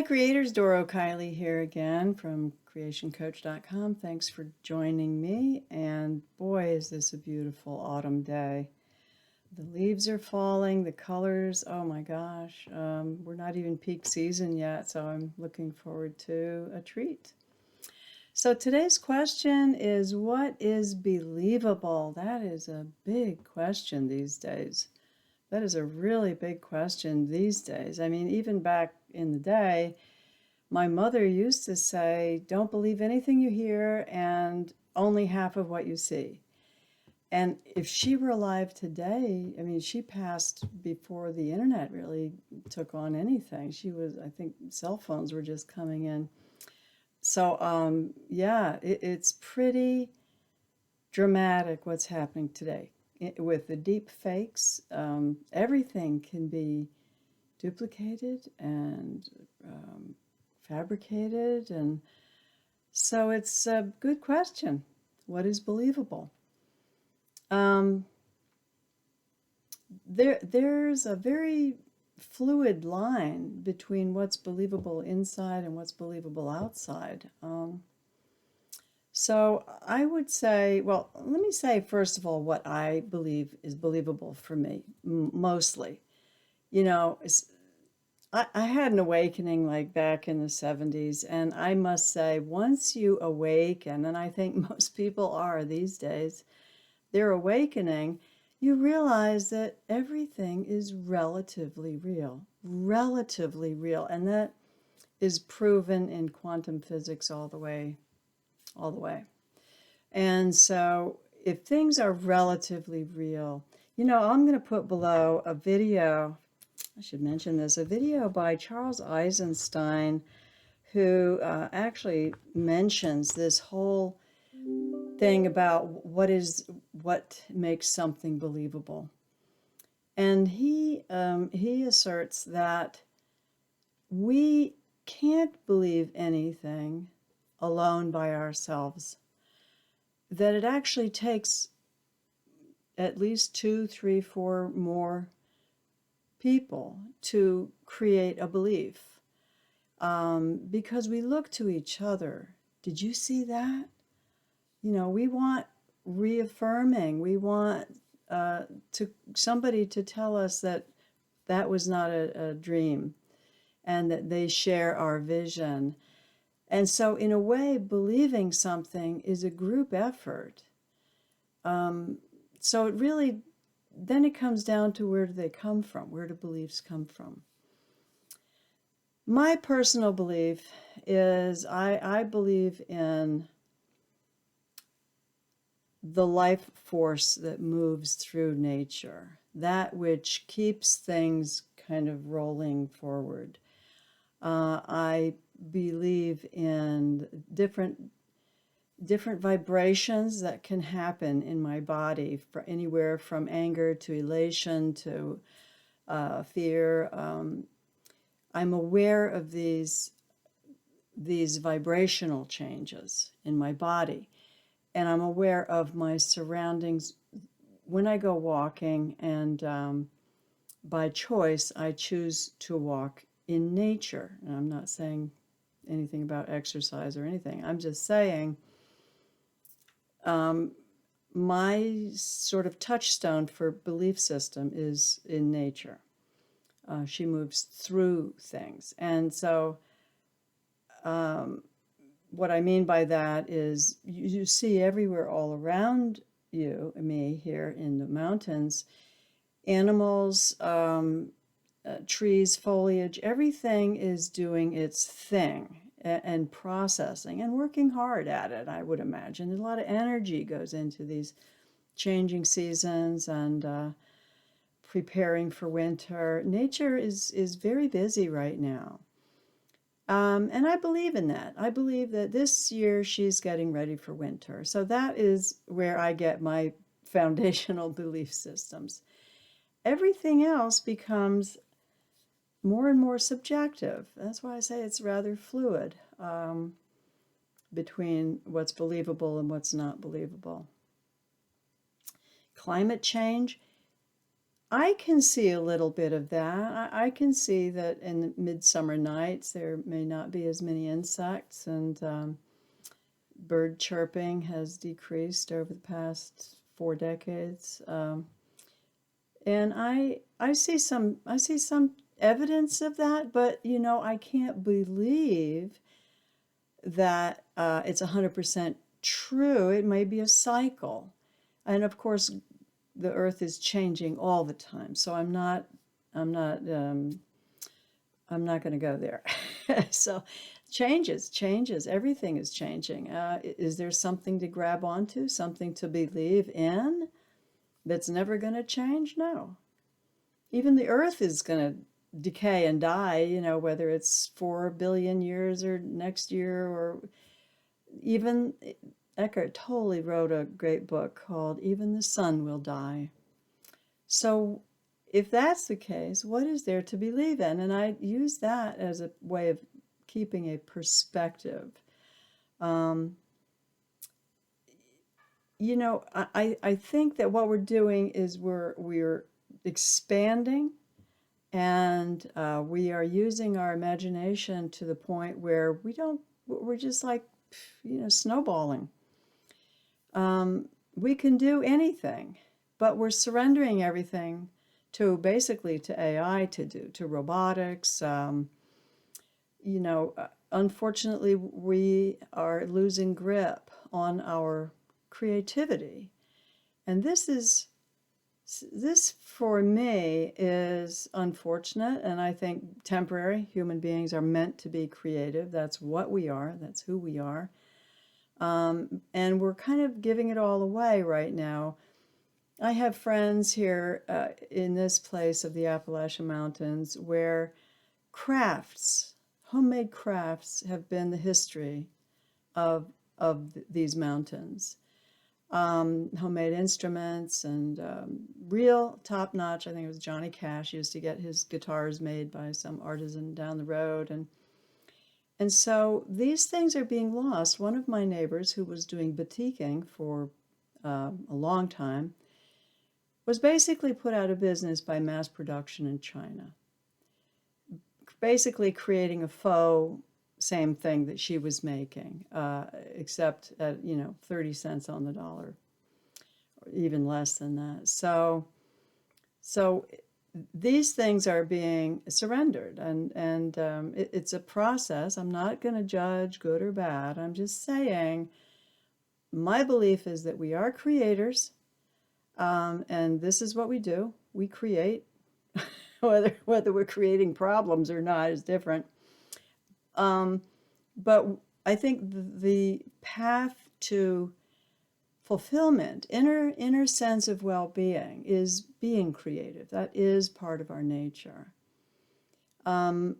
Creators, Doro Kiley here again from creationcoach.com. Thanks for joining me. And boy, is this a beautiful autumn day. The leaves are falling, the colors, oh my gosh. We're not even peak season yet, so I'm looking forward to a treat. So today's question is, what is believable? That is a big question these days. That is a really big question these days. I mean, even back in the day, my mother used to say, don't believe anything you hear and only half of what you see. And if she were alive today, I mean, she passed before the internet really took on anything. She was, I think, cell phones were just coming in. So, yeah, it's pretty dramatic what's happening today. With the deep fakes, everything can be duplicated and fabricated, and so it's a good question. What is believable? There's a very fluid line between what's believable inside and what's believable outside. So I would say, well, let me say first of all what I believe is believable for me, mostly. You know, I had an awakening like back in the 70s, and I must say, once you awaken, and I think most people are these days, they're awakening, you realize that everything is relatively real, and that is proven in quantum physics all the way, all the way. And so if things are relatively real, you know, I'm going to put below a video, I should mention this, a video by Charles Eisenstein, who actually mentions this whole thing about what makes something believable. And he asserts that we can't believe anything alone by ourselves, that it actually takes at least 2, 3, 4 more people to create a belief, because we look to each other. Did you see that? You know, we want reaffirming. We want somebody to tell us that that was not a dream, and that they share our vision. And so, in a way, believing something is a group effort. So it really, then it comes down to, where do they come from? Where do beliefs come from? My personal belief is I believe in the life force that moves through nature, that which keeps things kind of rolling forward. I believe in different vibrations that can happen in my body, for anywhere from anger to elation to fear. I'm aware of these vibrational changes in my body, and I'm aware of my surroundings when I go walking, and by choice I choose to walk in nature. And I'm not saying anything about exercise or anything. I'm just saying my sort of touchstone for belief system is in nature. She moves through things. And so what I mean by that is you see everywhere all around you, me here in the mountains, animals, trees, foliage, everything is doing its thing and processing and working hard at it, I would imagine. A lot of energy goes into these changing seasons and preparing for winter. Nature is very busy right now. And I believe in that. I believe that this year she's getting ready for winter. So that is where I get my foundational belief systems. Everything else becomes more and more subjective. That's why I say it's rather fluid, between what's believable and what's not believable. Climate change, I can see a little bit of that. I can see that in the midsummer nights there may not be as many insects, and bird chirping has decreased over the past 4 decades. And I see some evidence of that, but I can't believe that it's 100% true. It may be a cycle, and of course, the Earth is changing all the time. So I'm not, I'm not going to go there. So changes. Everything is changing. Is there something to grab onto, something to believe in that's never going to change? No. Even the Earth is going to decay and die, whether it's 4 billion years or next year, or even Eckhart Tolle wrote a great book called Even the Sun Will Die. So if that's the case, what is there to believe in? And I use that as a way of keeping a perspective. I think that what we're doing is we're expanding, and we are using our imagination to the point where we're just like, snowballing. We can do anything, but we're surrendering everything basically to AI to do, to robotics. Unfortunately, we are losing grip on our creativity. And this for me is unfortunate, and I think temporary. Human beings are meant to be creative. That's what we are. That's who we are. And we're kind of giving it all away right now. I have friends here in this place of the Appalachian Mountains where homemade crafts, have been the history of these mountains. Homemade instruments and real top-notch. I think it was Johnny Cash used to get his guitars made by some artisan down the road, and so these things are being lost. One of my neighbors, who was doing batiking for a long time, was basically put out of business by mass production in China. Basically creating a faux same thing that she was making, except at 30 cents on the dollar, or even less than that. So these things are being surrendered, and it's a process. I'm not going to judge good or bad. I'm just saying my belief is that we are creators, and this is what we do. We create. Whether we're creating problems or not is different. But I think the path to fulfillment, inner sense of well-being, is being creative. That is part of our nature. And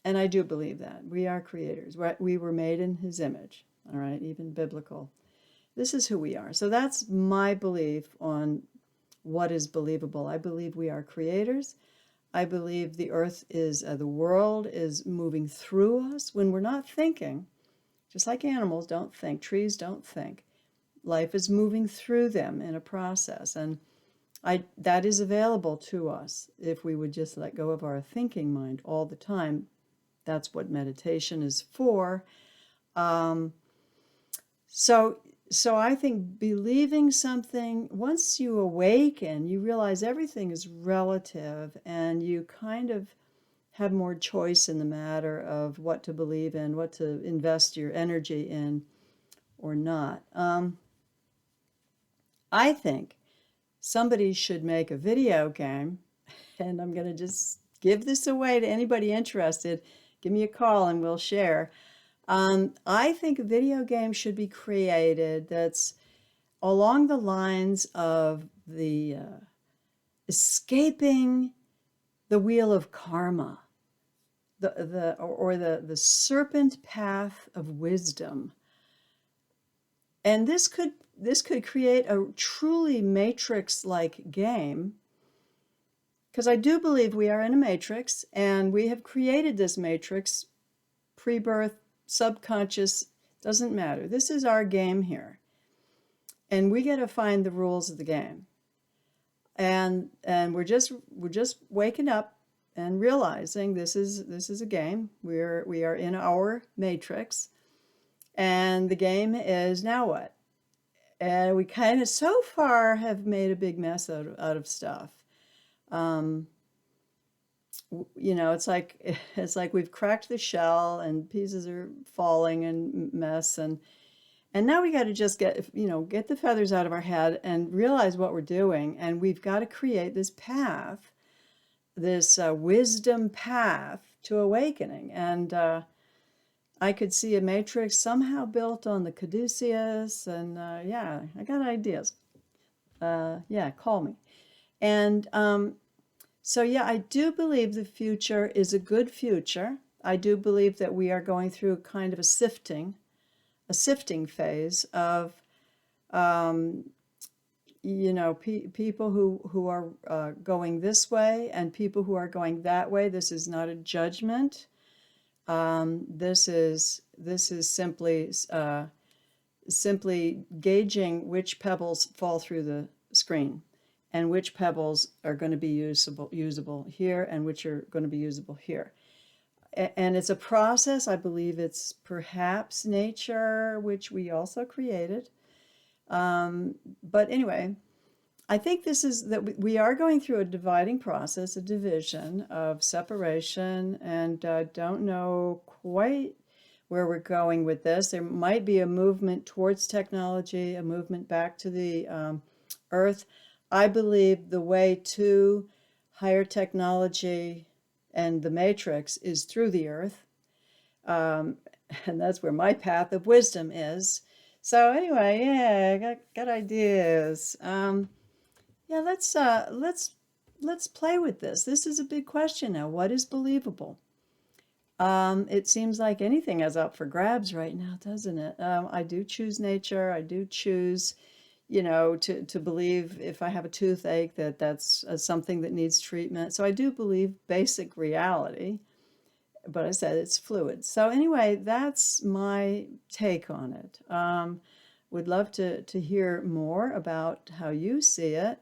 I do believe that. We are creators. We were made in His image, all right, even biblical. This is who we are. So that's my belief on what is believable. I believe we are creators. I believe the earth is, the world is moving through us when we're not thinking. Just like animals don't think, trees don't think. Life is moving through them in a process, and that is available to us if we would just let go of our thinking mind all the time. That's what meditation is for. So I think believing something, once you awaken, you realize everything is relative, and you kind of have more choice in the matter of what to believe in, what to invest your energy in or not. I think somebody should make a video game, and I'm going to just give this away to anybody interested. Give me a call and we'll share. I think a video game should be created that's along the lines of the escaping the wheel of karma, the serpent path of wisdom. And this could create a truly matrix-like game, because I do believe we are in a matrix, and we have created this matrix, pre-birth, subconscious, doesn't matter. This is our game here. And we got to find the rules of the game. and we're just waking up and realizing this is a game. We are in our matrix, and the game is now what? And we kind of so far have made a big mess out of stuff. Um, it's like we've cracked the shell and pieces are falling and mess, and now we got to just get the feathers out of our head and realize what we're doing, and we've got to create this path, this wisdom path to awakening. And I could see a matrix somehow built on the caduceus, and yeah, I got ideas. Yeah, call me. And so yeah, I do believe the future is a good future. I do believe that we are going through kind of a sifting phase of people who are going this way and people who are going that way. This is not a judgment. This is simply gauging which pebbles fall through the screen and which pebbles are going to be usable here and which are going to be usable here. And it's a process. I believe it's perhaps nature, which we also created. But anyway, I think this is that we are going through a dividing process, a division of separation, and don't know quite where we're going with this. There might be a movement towards technology, a movement back to the earth. I believe the way to higher technology and the matrix is through the earth. And that's where my path of wisdom is. So anyway, yeah, I got ideas. Yeah, let's play with this. This is a big question now. What is believable? It seems like anything is up for grabs right now, doesn't it? I do choose nature. I do choose, to believe if I have a toothache that's something that needs treatment. So I do believe basic reality, but I said it's fluid. So anyway, that's my take on it. Would love to hear more about how you see it.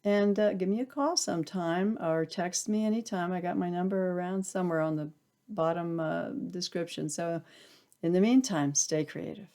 And give me a call sometime or text me anytime. I got my number around somewhere on the bottom description. So in the meantime, stay creative.